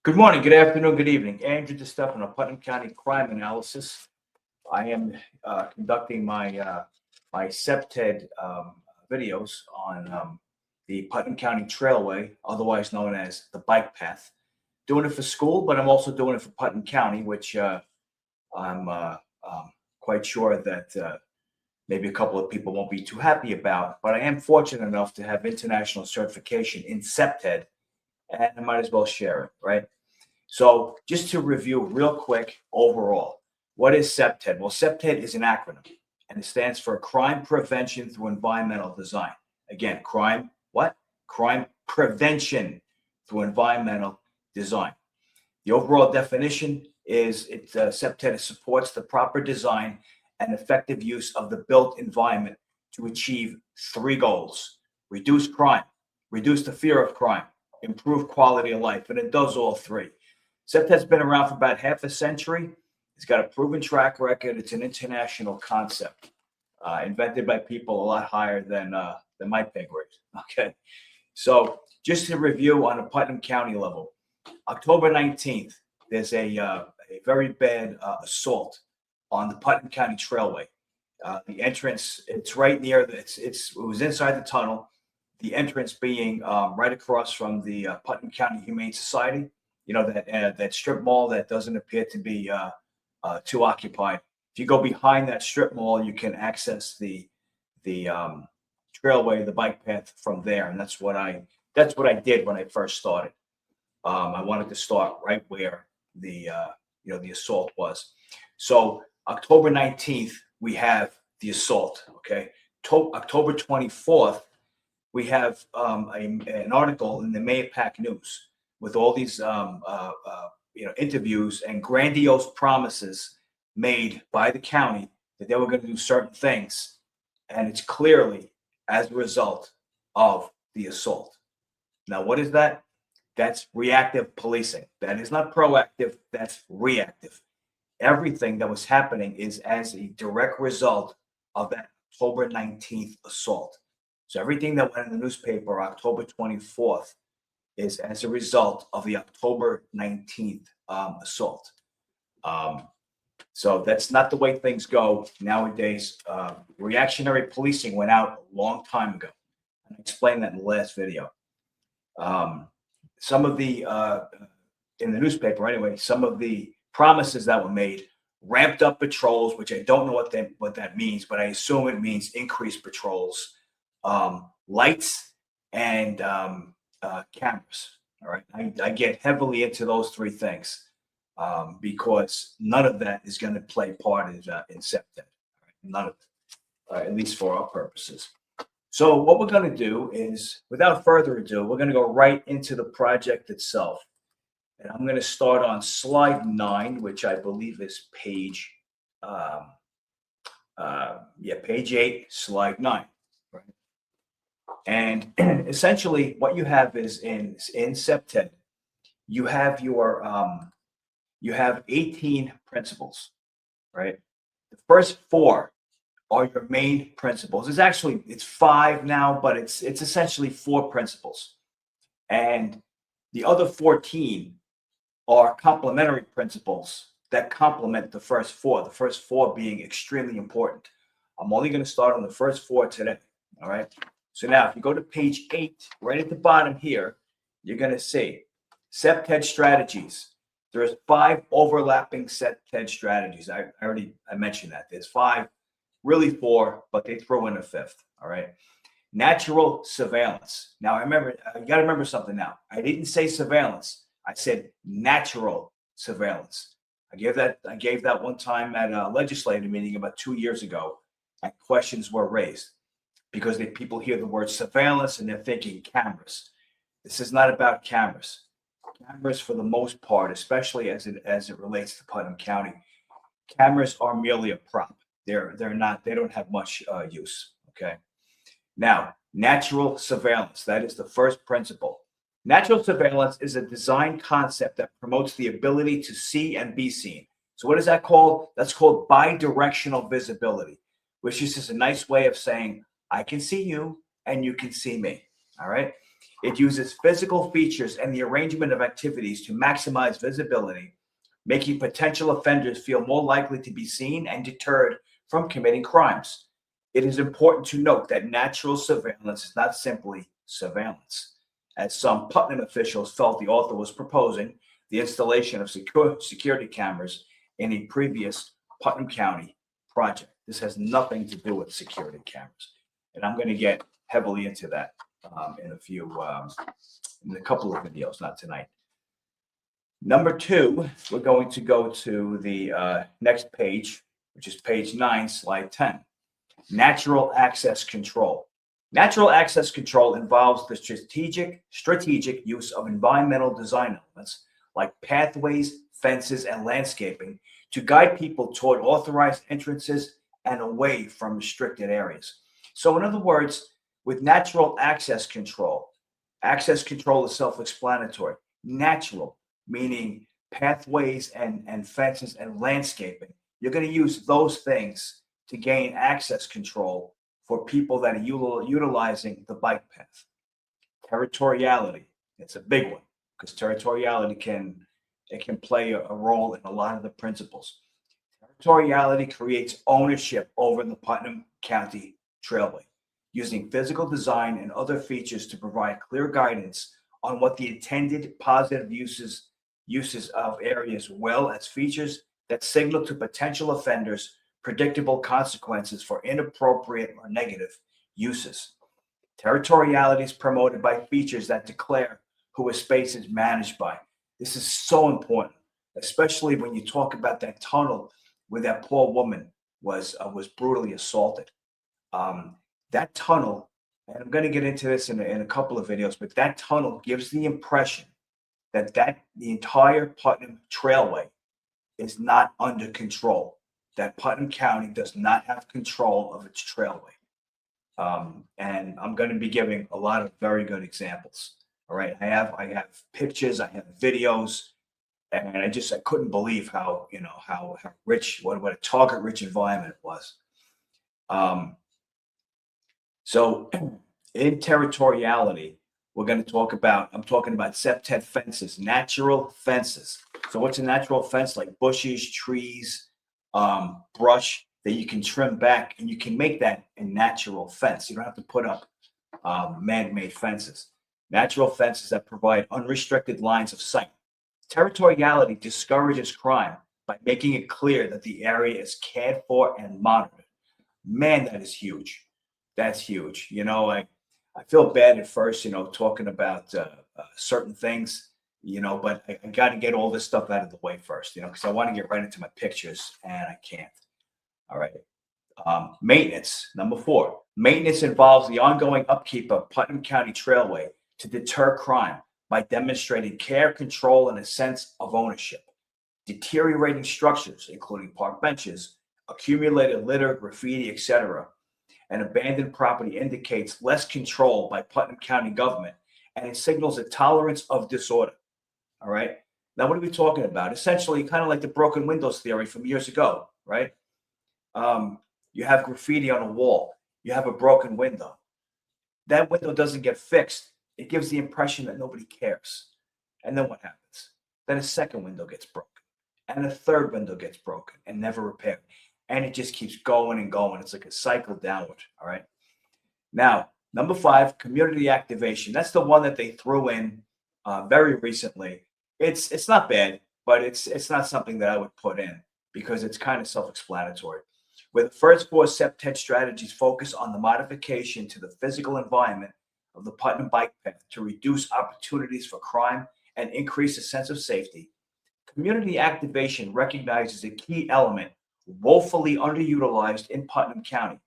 Good morning, good afternoon, good evening. Andrew DeStefano, Putnam County Crime Analysis. I am conducting my CPTED videos on the Putnam County Trailway, otherwise known as the Bike Path. Doing it for school, but I'm also doing it for Putnam County, which I'm quite sure that maybe a couple of people won't be too happy about. But I am fortunate enough to have international certification in CPTED, and I might as well share it, right? So just to review real quick overall, what is CPTED? Well, CPTED is an acronym, and it stands for Crime Prevention Through Environmental Design. Again, crime, what? Crime prevention through environmental design. The overall definition is CPTED supports the proper design and effective use of the built environment to achieve three goals: reduce crime, reduce the fear of crime, improve quality of life, and it does all three. CPTED's been around for about half a century. It's got a proven track record. It's an international concept, invented by people a lot higher than my pay grade. Okay, so just to review on a Putnam County level, October 19th, there's a very bad assault on the Putnam County Trailway. The entrance, it's right near it was inside the tunnel. The entrance being right across from the Putnam County Humane Society. You know, that strip mall that doesn't appear to be too occupied. If you go behind that strip mall, you can access the trailway, the bike path from there, and that's what I did when I first started. I wanted to start right where the assault was. So October 19th, we have the assault. Okay, October 24th, we have an article in the Mayapack News with all these interviews and grandiose promises made by the county that they were going to do certain things, and it's clearly as a result of the assault. Now, what is that? That's reactive policing. That is not proactive, that's reactive. Everything that was happening is as a direct result of that October 19th assault. So everything that went in the newspaper October 24th is as a result of the October 19th assault. So that's not the way things go nowadays. Reactionary policing went out a long time ago. I explained that in the last video. Some of the, in the newspaper anyway, some of the promises that were made ramped up patrols, which I don't know what that means, but I assume it means increased patrols, lights, and cameras. All right, I get heavily into those three things because none of that is going to play part in CPTED. Right? None of it, at least for our purposes. So what we're going to do is, without further ado, we're going to go right into the project itself, and I'm going to start on slide 9, which I believe is page page 8, slide 9. Right. And essentially, what you have is in CPTED, you have you have 18 principles, right? The first 4 are your main principles. It's 5 now, but it's essentially 4 principles, and the other 14 are complementary principles that complement the first 4. The first 4 being extremely important. I'm only going to start on the first 4 today. All right. So now, if you go to page 8, right at the bottom here, you're going to see CPTED strategies. There's 5 overlapping CPTED strategies. I mentioned that. There's 5, really 4, but they throw in a 5th. All right. Natural surveillance. Now, you got to remember something now. I didn't say surveillance. I said natural surveillance. I gave that one time at a legislative meeting about 2 years ago, and questions were raised because people hear the word surveillance and they're thinking cameras. This is not about cameras. Cameras, for the most part, especially as it relates to Putnam County, cameras are merely a prop. They don't have much use. Okay. Now, natural surveillance. That is the first principle. Natural surveillance is a design concept that promotes the ability to see and be seen. So what is that called? That's called bidirectional visibility, which is just a nice way of saying, I can see you and you can see me. All right. It uses physical features and the arrangement of activities to maximize visibility, making potential offenders feel more likely to be seen and deterred from committing crimes. It is important to note that natural surveillance is not simply surveillance, as some Putnam officials felt the author was proposing the installation of security cameras in a previous Putnam County project. This has nothing to do with security cameras, and I'm going to get heavily into that in a couple of videos, not tonight. Number 2, we're going to go to the next page, which is page 9, slide 10. Natural access control. Natural access control involves the strategic use of environmental design elements like pathways, fences, and landscaping to guide people toward authorized entrances and away from restricted areas. So in other words, with natural access control is self-explanatory. Natural, meaning pathways and fences and landscaping. You're going to use those things to gain access control for people that are utilizing the bike path. Territoriality, it's a big one because territoriality can play a role in a lot of the principles. Territoriality creates ownership over the Putnam County Trailway, using physical design and other features to provide clear guidance on what the intended positive uses of areas, well as features that signal to potential offenders predictable consequences for inappropriate or negative uses. Territoriality is promoted by features that declare who a space is managed by. This is so important, especially when you talk about that tunnel where that poor woman was brutally assaulted. That tunnel, and I'm going to get into this in a couple of videos, but that tunnel gives the impression that the entire Putnam Trailway is not under control, that Putnam County does not have control of its trailway. And I'm going to be giving a lot of very good examples. All right. I have pictures, I have videos, and I couldn't believe how rich, what a target rich environment it was. So in territoriality, I'm talking about CPTED fences, natural fences. So what's a natural fence? Like bushes, trees, brush that you can trim back, and you can make that a natural fence. You don't have to put up man-made fences. Natural fences that provide unrestricted lines of sight. Territoriality discourages crime by making it clear that the area is cared for and monitored. Man, that is huge. That's huge. I feel bad at first, talking about certain things, but I got to get all this stuff out of the way first, because I want to get right into my pictures and I can't. All right. Maintenance. Number 4. Maintenance involves the ongoing upkeep of Putnam County Trailway to deter crime by demonstrating care, control, and a sense of ownership. Deteriorating structures, including park benches, accumulated litter, graffiti, etc., and abandoned property indicates less control by Putnam County government, and it signals a tolerance of disorder. All right. Now, what are we talking about? Essentially, kind of like the broken windows theory from years ago, right? You have graffiti on a wall. You have a broken window. That window doesn't get fixed. It gives the impression that nobody cares. And then what happens? Then a second window gets broken, and a third window gets broken and never repaired. And it just keeps going and going. It's like a cycle downward. All right. Now, number 5, community activation. That's the one that they threw in very recently. It's not bad, but it's not something that I would put in because it's kind of self-explanatory. Where the first 4 CPTED strategies focus on the modification to the physical environment of the Putnam Bike Path to reduce opportunities for crime and increase a sense of safety, community activation recognizes a key element woefully underutilized in Putnam County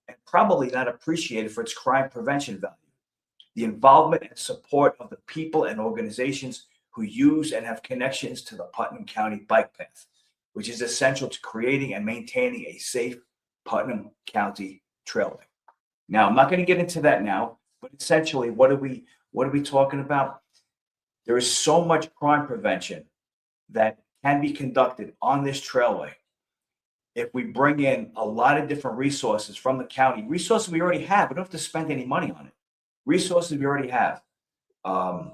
and probably not appreciated for its crime prevention value: the involvement and support of the people and organizations who use and have connections to the Putnam County Bike Path, which is essential to creating and maintaining a safe Putnam County Trailway. Now, I'm not going to get into that now, but essentially, what are we talking about? There is so much crime prevention that can be conducted on this trailway if we bring in a lot of different resources from the county, resources we already have. We don't have to spend any money on it. Resources we already have. um,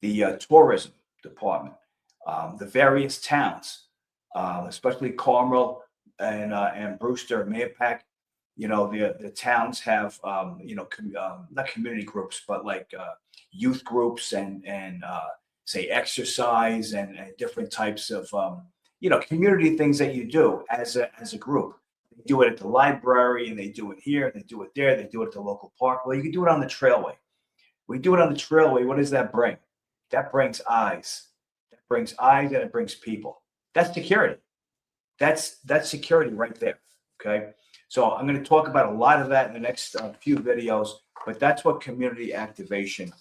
the tourism department, the various towns, especially Carmel and Brewster, Mayapack. You know, the towns have not community groups, but like youth groups and say exercise and different types of community things that you do as a group. They do it at the library, and they do it here, and they do it there, they do it at the local park. Well, you can do it on the trailway. We do it on the trailway. What does that bring? That brings eyes. That brings eyes, and it brings people. That's security. That's security right there. Okay. So I'm going to talk about a lot of that in the next few videos, but that's what community activation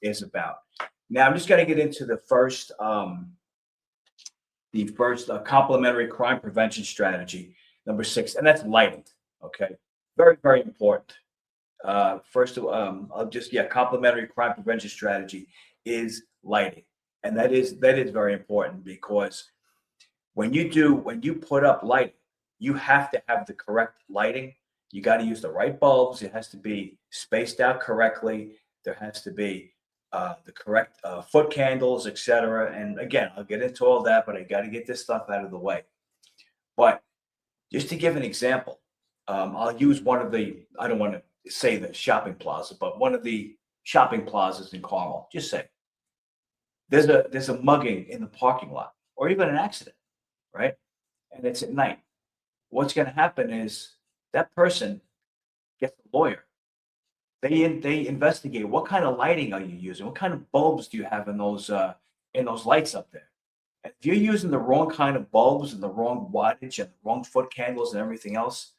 is about. Now I'm just going to get into the first complementary crime prevention strategy, number 6, and that's lighting. Okay. Very, very important. Complementary crime prevention strategy is lighting, and that is very important, because when you put up lighting, you have to have the correct lighting. You got to use the right bulbs. It has to be spaced out correctly. There has to be the correct foot candles, etc. And again, I'll get into all that, but I got to get this stuff out of the way. But just to give an example, I'll use one of the, I don't want to say the shopping plaza, but one of the shopping plazas in Carmel. Just say there's a mugging in the parking lot, or even an accident, right? And it's at night. What's going to happen is that person gets a lawyer. They investigate, what kind of lighting are you using? What kind of bulbs do you have in those lights up there? And if you're using the wrong kind of bulbs and the wrong wattage and the wrong foot candles and everything else,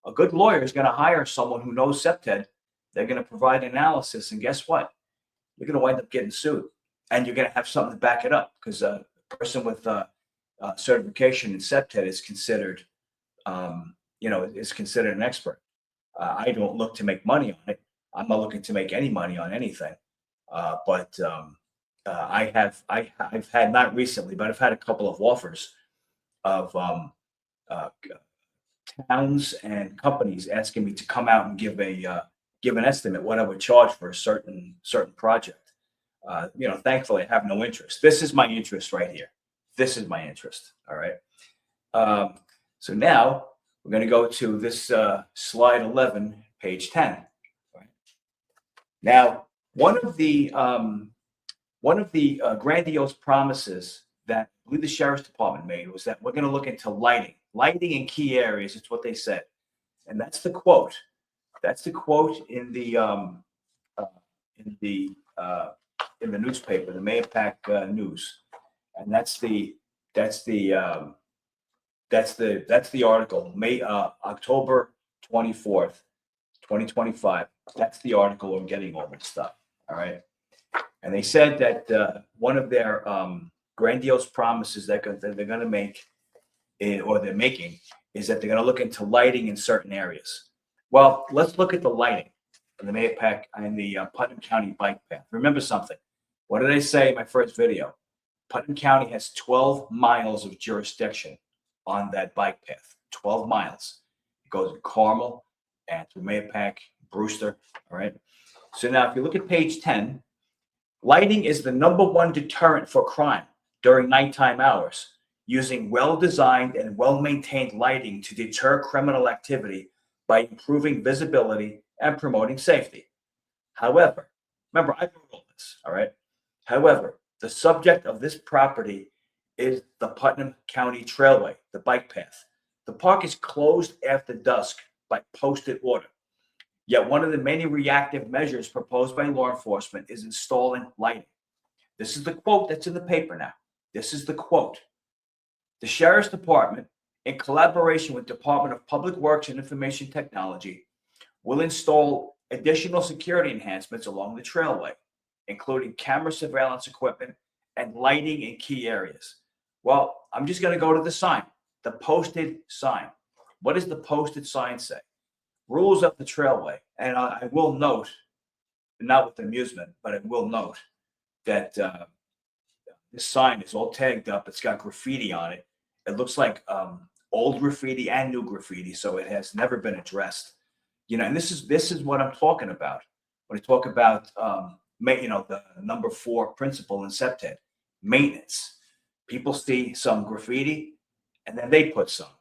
a good lawyer is going to hire someone who knows CPTED. They're going to provide analysis, and guess what? You're going to wind up getting sued, and you're going to have something to back it up, because a person with certification in CPTED is considered, is considered an expert. I don't look to make money on it. I'm not looking to make any money on anything. But I've had, not recently, but I've had a couple of offers of towns and companies asking me to come out and give an estimate what I would charge for a certain project. Thankfully, I have no interest. This is my interest right here. This is my interest. All right. So now we're going to go to this slide 11, page 10. Right. Now, one of the grandiose promises that I believe the sheriff's department made was that we're going to look into lighting in key areas. It's what they said, and that's the quote. That's the quote in the newspaper, the Mayapack News, and that's the article, October 24th, 2025. That's the article. I'm getting all this stuff. All right. And they said that one of their grandiose promises that they're going to make, or they're making, is that they're going to look into lighting in certain areas. Well, let's look at the lighting in the Mayapack and the Putnam County Bike Path. Remember something. What did I say in my first video? Putnam County has 12 miles of jurisdiction on that bike path. 12 miles. It goes to Carmel and through Mayapack, Brewster. All right. So now, if you look at page 10, lighting is the #1 deterrent for crime during nighttime hours, using well-designed and well-maintained lighting to deter criminal activity by improving visibility and promoting safety. However, remember, I wrote all this, all right? However, the subject of this property is the Putnam County Trailway, the bike path. The park is closed after dusk by posted order. Yet one of the many reactive measures proposed by law enforcement is installing lighting. This is the quote that's in the paper now. This is the quote. The Sheriff's Department, in collaboration with Department of Public Works and Information Technology, will install additional security enhancements along the trailway, including camera surveillance equipment and lighting in key areas. Well, I'm just going to go to the sign, the posted sign. What does the posted sign say? Rules of the trailway. And I will note, not with amusement, but I will note that this sign is all tagged up. It's got graffiti on it. It looks like old graffiti and new graffiti, so it has never been addressed. And this is what I'm talking about when I talk about the number 4 principle in CPTED, maintenance. People see some graffiti and then they put some,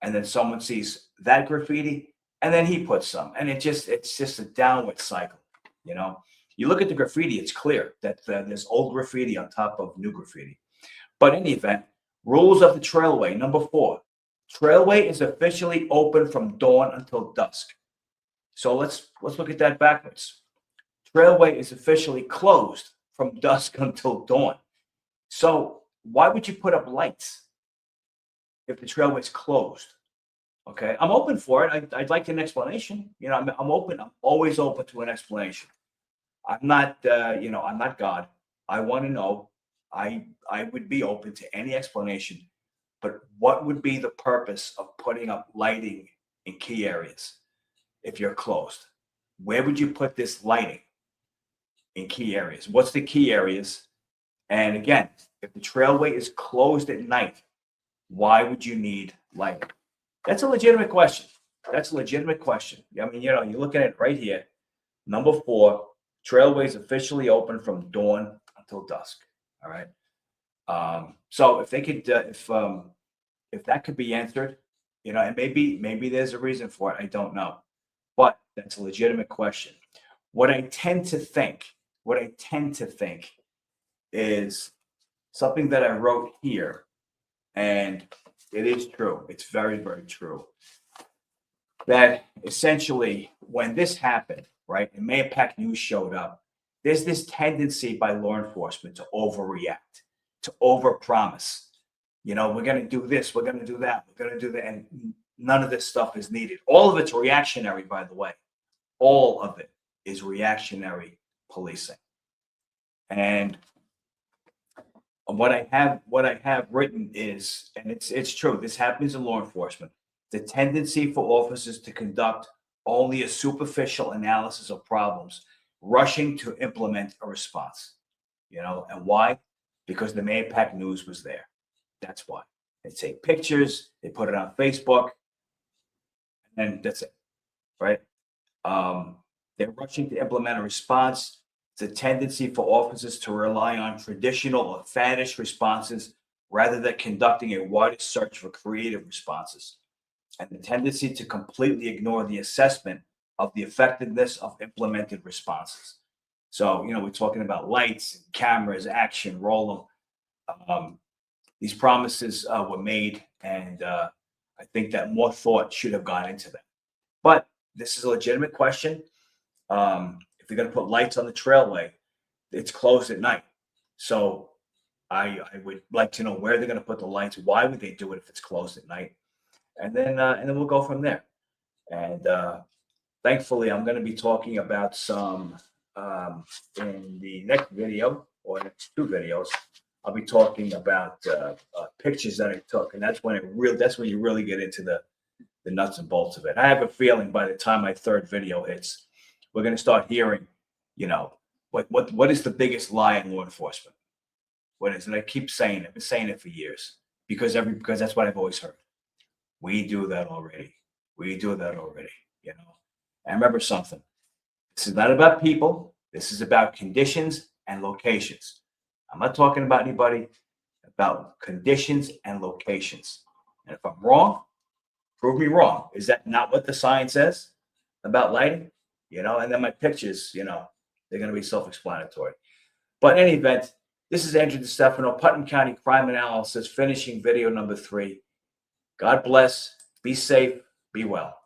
and then someone sees that graffiti and then he puts some, and it's just a downward cycle. You look at the graffiti, it's clear that there's old graffiti on top of new graffiti. But in any event, rules of the trailway. Number 4, trailway is officially open from dawn until dusk. So let's look at that backwards. Trailway is officially closed from dusk until dawn. So why would you put up lights if the trailway is closed? Okay, I'm open for it. I'd like an explanation. I'm open. I'm always open to an explanation. I'm not, I'm not God. I want to know. I would be open to any explanation, but what would be the purpose of putting up lighting in key areas if you're closed? Where would you put this lighting in key areas? What's the key areas? And again, if the trailway is closed at night, why would you need lighting? That's a legitimate question. That's a legitimate question. I mean, you're looking at it right here. Number 4, trailways officially open from dawn until dusk. All right. So if they could, if that could be answered, and maybe there's a reason for it. I don't know, but that's a legitimate question. What I tend to think is something that I wrote here, and it is true. It's very, very true. That essentially, when this happened, right, and Mayapack News showed up, there's this tendency by law enforcement to overreact, to overpromise. We're going to do this, we're going to do that, we're going to do that, and none of this stuff is needed. All of it's reactionary, by the way. All of it is reactionary policing. And what I have written is, and it's true, this happens in law enforcement, the tendency for officers to conduct only a superficial analysis of problems, rushing to implement a response. And why? Because the Mayapack News was there. That's why. They take pictures, they put it on Facebook, and that's it, right? They're rushing to implement a response. It's a tendency for officers to rely on traditional or faddish responses rather than conducting a wider search for creative responses, and the tendency to completely ignore the assessment of the effectiveness of implemented responses. So, we're talking about lights, cameras, action, roll them. These promises were made, and I think that more thought should have gone into them. But this is a legitimate question. If you're going to put lights on the trailway, it's closed at night. So I would like to know where they're going to put the lights. Why would they do it if it's closed at night? And then we'll go from there. And thankfully, I'm going to be talking about some in the next video, or next 2 videos. I'll be talking about pictures that I took, and that's when you really get into the nuts and bolts of it. I have a feeling by the time my 3rd video hits, we're going to start hearing, what is the biggest lie in law enforcement? What is? And I keep saying it. I've been saying it for years because that's what I've always heard. We do that already. We do that already. And remember something. This is not about people. This is about conditions and locations. I'm not talking about anybody, about conditions and locations. And if I'm wrong, prove me wrong. Is that not what the science says about lighting? And then my pictures, they're going to be self-explanatory. But in any event, this is Andrew DeStefano, Putnam County Crime Analysis, finishing video number 3. God bless. Be safe. Be well.